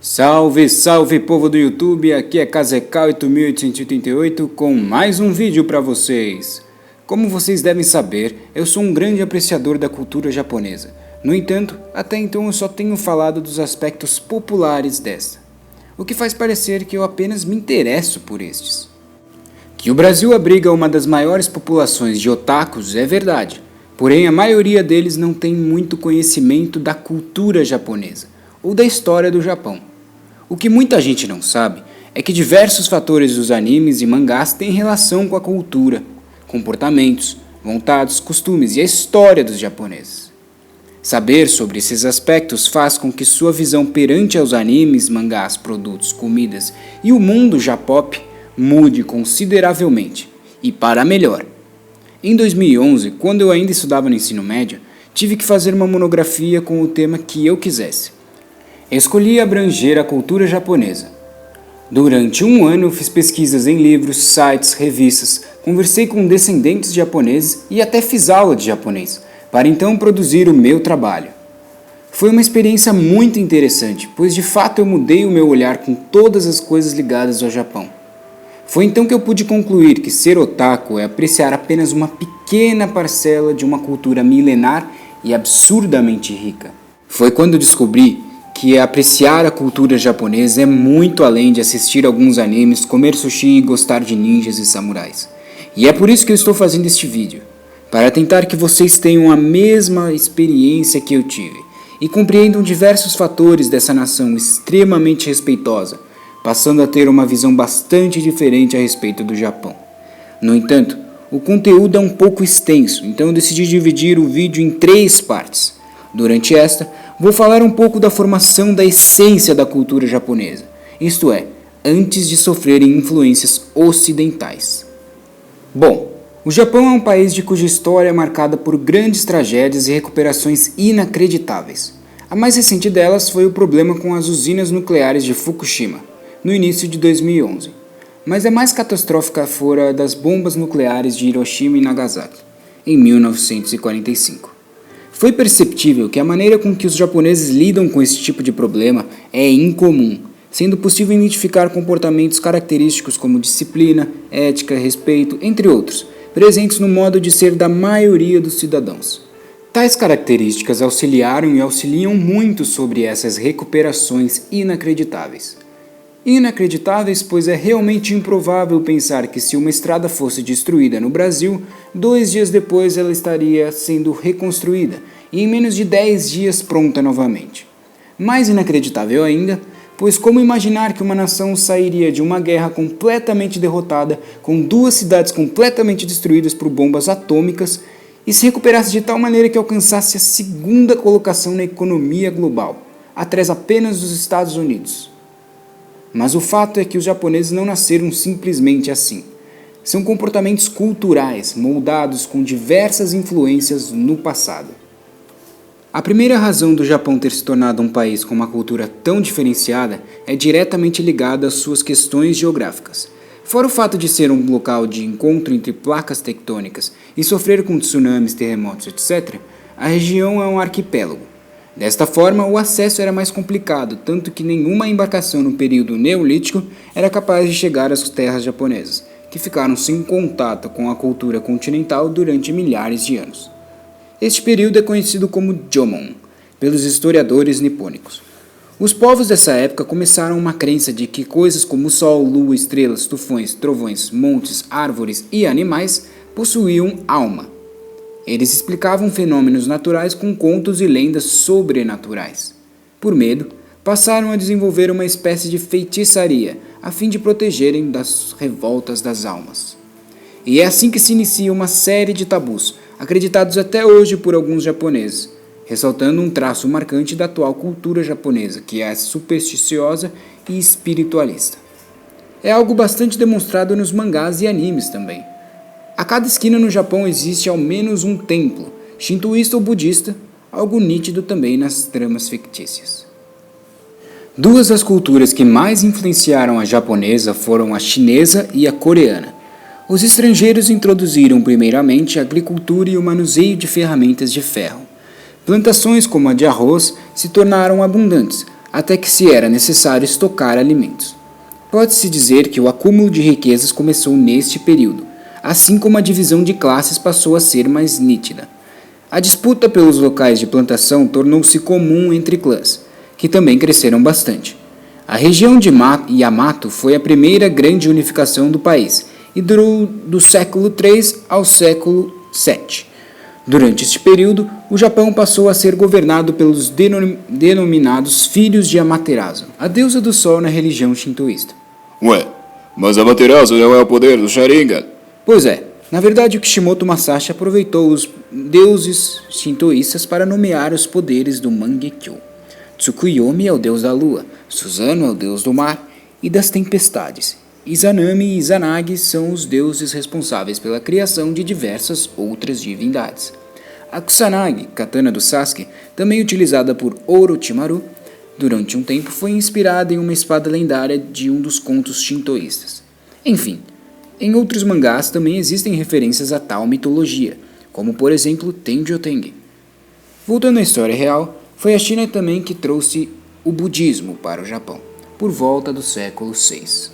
Salve, salve povo do YouTube, aqui é Kazekal 8888 com mais um vídeo para vocês. Como vocês devem saber, eu sou um grande apreciador da cultura japonesa. No entanto, até então eu só tenho falado dos aspectos populares desta, o que faz parecer que eu apenas me interesso por estes. Que o Brasil abriga uma das maiores populações de otakus é verdade, porém a maioria deles não tem muito conhecimento da cultura japonesa ou da história do Japão. O que muita gente não sabe é que diversos fatores dos animes e mangás têm relação com a cultura, comportamentos, vontades, costumes e a história dos japoneses. Saber sobre esses aspectos faz com que sua visão perante aos animes, mangás, produtos, comidas e o mundo J-pop mude consideravelmente, e para melhor. Em 2011, quando eu ainda estudava no ensino médio, tive que fazer uma monografia com o tema que eu quisesse. Escolhi abranger a cultura japonesa. Durante um ano eu fiz pesquisas em livros, sites, revistas, conversei com descendentes japoneses e até fiz aula de japonês, para então produzir o meu trabalho. Foi uma experiência muito interessante, pois de fato eu mudei o meu olhar com todas as coisas ligadas ao Japão. Foi então que eu pude concluir que ser otaku é apreciar apenas uma pequena parcela de uma cultura milenar e absurdamente rica. Foi quando descobri que apreciar a cultura japonesa é muito além de assistir alguns animes, comer sushi e gostar de ninjas e samurais. E é por isso que eu estou fazendo este vídeo, para tentar que vocês tenham a mesma experiência que eu tive e compreendam diversos fatores dessa nação extremamente respeitosa, passando a ter uma visão bastante diferente a respeito do Japão. No entanto, o conteúdo é um pouco extenso, então eu decidi dividir o vídeo em 3 partes. Durante esta, vou falar um pouco da formação da essência da cultura japonesa, isto é, antes de sofrerem influências ocidentais. Bom, o Japão é um país cuja história é marcada por grandes tragédias e recuperações inacreditáveis. A mais recente delas foi o problema com as usinas nucleares de Fukushima, no início de 2011. Mas a mais catastrófica fora a das bombas nucleares de Hiroshima e Nagasaki, em 1945. Foi perceptível que a maneira com que os japoneses lidam com esse tipo de problema é incomum, sendo possível identificar comportamentos característicos como disciplina, ética, respeito, entre outros, presentes no modo de ser da maioria dos cidadãos. Tais características auxiliaram e auxiliam muito sobre essas recuperações inacreditáveis. Inacreditáveis, pois é realmente improvável pensar que se uma estrada fosse destruída no Brasil, 2 dias depois ela estaria sendo reconstruída e em menos de 10 dias pronta novamente. Mais inacreditável ainda, pois como imaginar que uma nação sairia de uma guerra completamente derrotada, com 2 cidades completamente destruídas por bombas atômicas, e se recuperasse de tal maneira que alcançasse a 2ª colocação na economia global, atrás apenas dos Estados Unidos. Mas o fato é que os japoneses não nasceram simplesmente assim. São comportamentos culturais, moldados com diversas influências no passado. A primeira razão do Japão ter se tornado um país com uma cultura tão diferenciada é diretamente ligada às suas questões geográficas. Fora o fato de ser um local de encontro entre placas tectônicas e sofrer com tsunamis, terremotos, etc., a região é um arquipélago. Desta forma, o acesso era mais complicado, tanto que nenhuma embarcação no período neolítico era capaz de chegar às terras japonesas, que ficaram sem contato com a cultura continental durante milhares de anos. Este período é conhecido como Jomon, pelos historiadores nipônicos. Os povos dessa época começaram uma crença de que coisas como sol, lua, estrelas, tufões, trovões, montes, árvores e animais possuíam alma. Eles explicavam fenômenos naturais com contos e lendas sobrenaturais. Por medo, passaram a desenvolver uma espécie de feitiçaria, a fim de protegerem das revoltas das almas. E é assim que se inicia uma série de tabus, acreditados até hoje por alguns japoneses, ressaltando um traço marcante da atual cultura japonesa, que é supersticiosa e espiritualista. É algo bastante demonstrado nos mangás e animes também. A cada esquina no Japão existe ao menos um templo, shintoísta ou budista, algo nítido também nas tramas fictícias. 2 das culturas que mais influenciaram a japonesa foram a chinesa e a coreana. Os estrangeiros introduziram primeiramente a agricultura e o manuseio de ferramentas de ferro. Plantações como a de arroz se tornaram abundantes, até que se era necessário estocar alimentos. Pode-se dizer que o acúmulo de riquezas começou neste período, assim como a divisão de classes passou a ser mais nítida. A disputa pelos locais de plantação tornou-se comum entre clãs, que também cresceram bastante. A região de Yamato foi a primeira grande unificação do país e durou do século III ao século VII. Durante este período, o Japão passou a ser governado pelos denominados Filhos de Amaterasu, a deusa do sol na religião shintoísta. Ué, mas Amaterasu não é o poder do Sharingan? Pois é, na verdade o Kishimoto Masashi aproveitou os deuses shintoístas para nomear os poderes do Mangekyo. Tsukuyomi é o deus da lua, Susanoo é o deus do mar e das tempestades. Izanami e Izanagi são os deuses responsáveis pela criação de diversas outras divindades. A Kusanagi, katana do Sasuke, também utilizada por Orochimaru, durante um tempo foi inspirada em uma espada lendária de um dos contos shintoístas. Enfim, em outros mangás também existem referências a tal mitologia, como por exemplo Tenjo Tenge. Voltando à história real, foi a China também que trouxe o budismo para o Japão, por volta do século VI.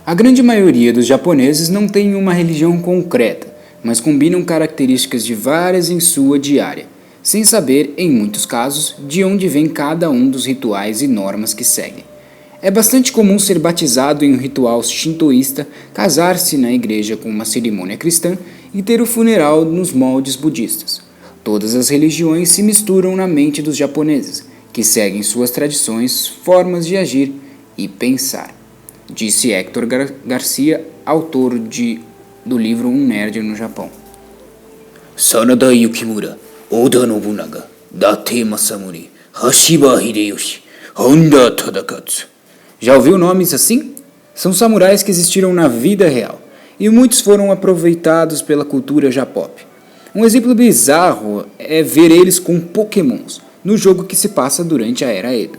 A grande maioria dos japoneses não tem uma religião concreta, mas combinam características de várias em sua diária, sem saber, em muitos casos, de onde vem cada um dos rituais e normas que seguem. É bastante comum ser batizado em um ritual shintoísta, casar-se na igreja com uma cerimônia cristã e ter o funeral nos moldes budistas. Todas as religiões se misturam na mente dos japoneses, que seguem suas tradições, formas de agir e pensar, disse Héctor Garcia, autor do livro Um Nerd no Japão. Sanada Yukimura, Oda Nobunaga, Date Masamune, Hashiba Hideyoshi, Honda Tadakatsu. Já ouviu nomes assim? São samurais que existiram na vida real, e muitos foram aproveitados pela cultura J-pop. Um exemplo bizarro é ver eles com pokémons, no jogo que se passa durante a Era Edo.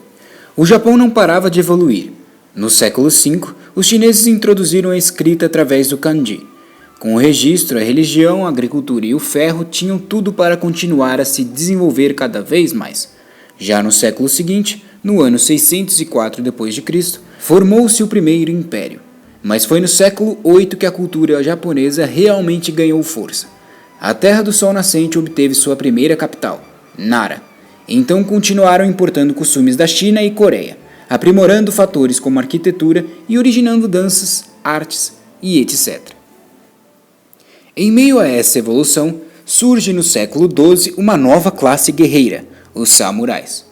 O Japão não parava de evoluir. No século V, os chineses introduziram a escrita através do kanji. Com o registro, a religião, a agricultura e o ferro tinham tudo para continuar a se desenvolver cada vez mais. Já no século seguinte, no ano 604 d.C., formou-se o primeiro império. Mas foi no século VIII que a cultura japonesa realmente ganhou força. A Terra do Sol Nascente obteve sua primeira capital, Nara. Então continuaram importando costumes da China e Coreia, aprimorando fatores como arquitetura e originando danças, artes e etc. Em meio a essa evolução, surge no século XII uma nova classe guerreira, os samurais.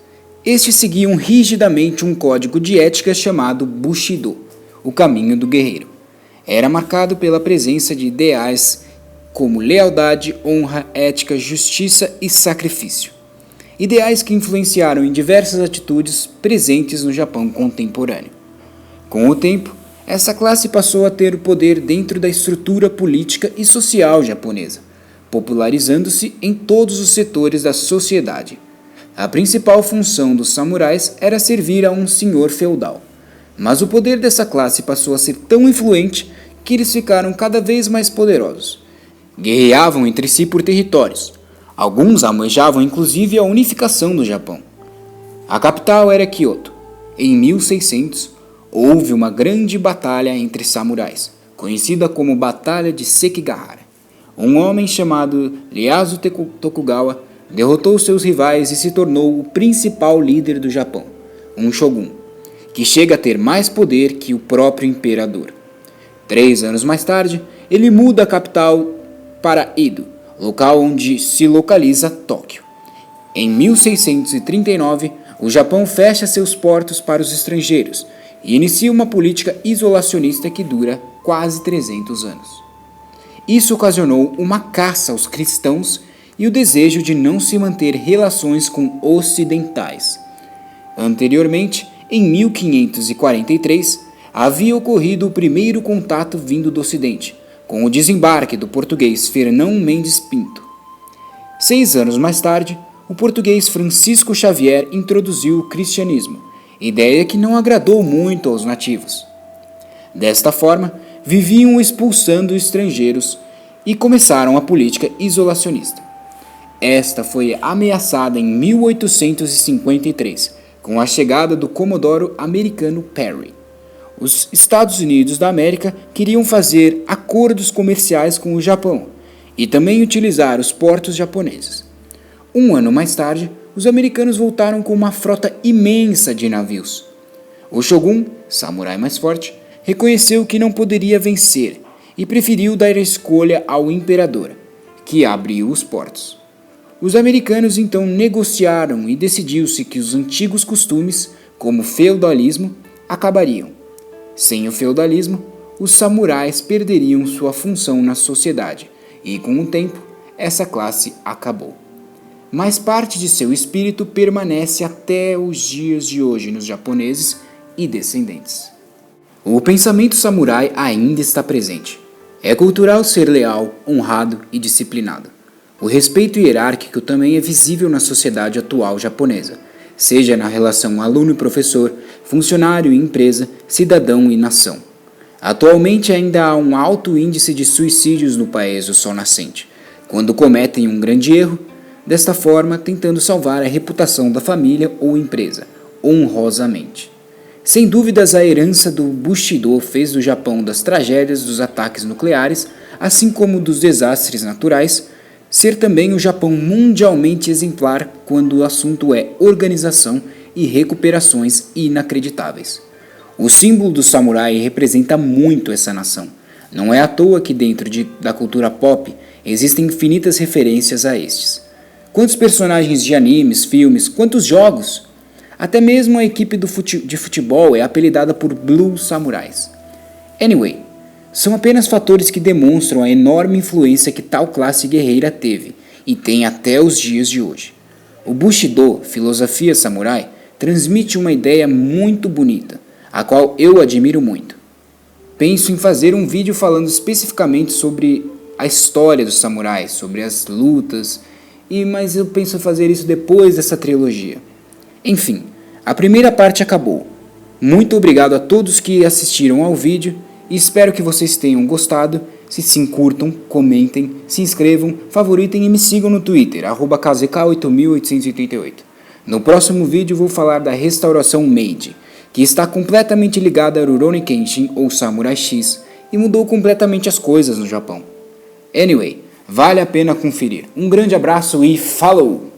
Estes seguiam rigidamente um código de ética chamado Bushido, o caminho do guerreiro. Era marcado pela presença de ideais como lealdade, honra, ética, justiça e sacrifício. Ideais que influenciaram em diversas atitudes presentes no Japão contemporâneo. Com o tempo, essa classe passou a ter o poder dentro da estrutura política e social japonesa, popularizando-se em todos os setores da sociedade. A principal função dos samurais era servir a um senhor feudal, mas o poder dessa classe passou a ser tão influente que eles ficaram cada vez mais poderosos. Guerreavam entre si por territórios. Alguns almejavam inclusive a unificação do Japão. A capital era Kyoto. Em 1600, houve uma grande batalha entre samurais, conhecida como Batalha de Sekigahara. Um homem chamado Ieyasu Tokugawa derrotou seus rivais e se tornou o principal líder do Japão, um shogun, que chega a ter mais poder que o próprio imperador. 3 anos mais tarde, ele muda a capital para Edo, local onde se localiza Tóquio. Em 1639, o Japão fecha seus portos para os estrangeiros e inicia uma política isolacionista que dura quase 300 anos. Isso ocasionou uma caça aos cristãos e o desejo de não se manter relações com ocidentais. Anteriormente, em 1543, havia ocorrido o primeiro contato vindo do Ocidente, com o desembarque do português Fernão Mendes Pinto. 6 anos mais tarde, o português Francisco Xavier introduziu o cristianismo, ideia que não agradou muito aos nativos. Desta forma, viviam expulsando estrangeiros e começaram a política isolacionista. Esta foi ameaçada em 1853, com a chegada do Comodoro americano Perry. Os Estados Unidos da América queriam fazer acordos comerciais com o Japão e também utilizar os portos japoneses. Um ano mais tarde, os americanos voltaram com uma frota imensa de navios. O Shogun, samurai mais forte, reconheceu que não poderia vencer e preferiu dar a escolha ao imperador, que abriu os portos. Os americanos então negociaram e decidiu-se que os antigos costumes, como o feudalismo, acabariam. Sem o feudalismo, os samurais perderiam sua função na sociedade e, com o tempo, essa classe acabou. Mas parte de seu espírito permanece até os dias de hoje nos japoneses e descendentes. O pensamento samurai ainda está presente. É cultural ser leal, honrado e disciplinado. O respeito hierárquico também é visível na sociedade atual japonesa, seja na relação aluno e professor, funcionário e empresa, cidadão e nação. Atualmente ainda há um alto índice de suicídios no país do sol nascente, quando cometem um grande erro, desta forma tentando salvar a reputação da família ou empresa, honrosamente. Sem dúvidas, a herança do Bushido fez do Japão das tragédias dos ataques nucleares, assim como dos desastres naturais, ser também o Japão mundialmente exemplar quando o assunto é organização e recuperações inacreditáveis. O símbolo do samurai representa muito essa nação. Não é à toa que dentro da cultura pop existem infinitas referências a estes. Quantos personagens de animes, filmes, quantos jogos? Até mesmo a equipe de futebol é apelidada por Blue Samurais. Anyway, são apenas fatores que demonstram a enorme influência que tal classe guerreira teve e tem até os dias de hoje. O Bushido, filosofia samurai, transmite uma ideia muito bonita, a qual eu admiro muito. Penso em fazer um vídeo falando especificamente sobre a história dos samurais, sobre as lutas, mas eu penso em fazer isso depois dessa trilogia. Enfim, a primeira parte acabou. Muito obrigado a todos que assistiram ao vídeo e espero que vocês tenham gostado. Se curtam, comentem, se inscrevam, favoritem e me sigam no Twitter, @kzk8888. No próximo vídeo vou falar da restauração Meiji, que está completamente ligada a Rurouni Kenshin ou Samurai X e mudou completamente as coisas no Japão. Anyway, vale a pena conferir. Um grande abraço e falou!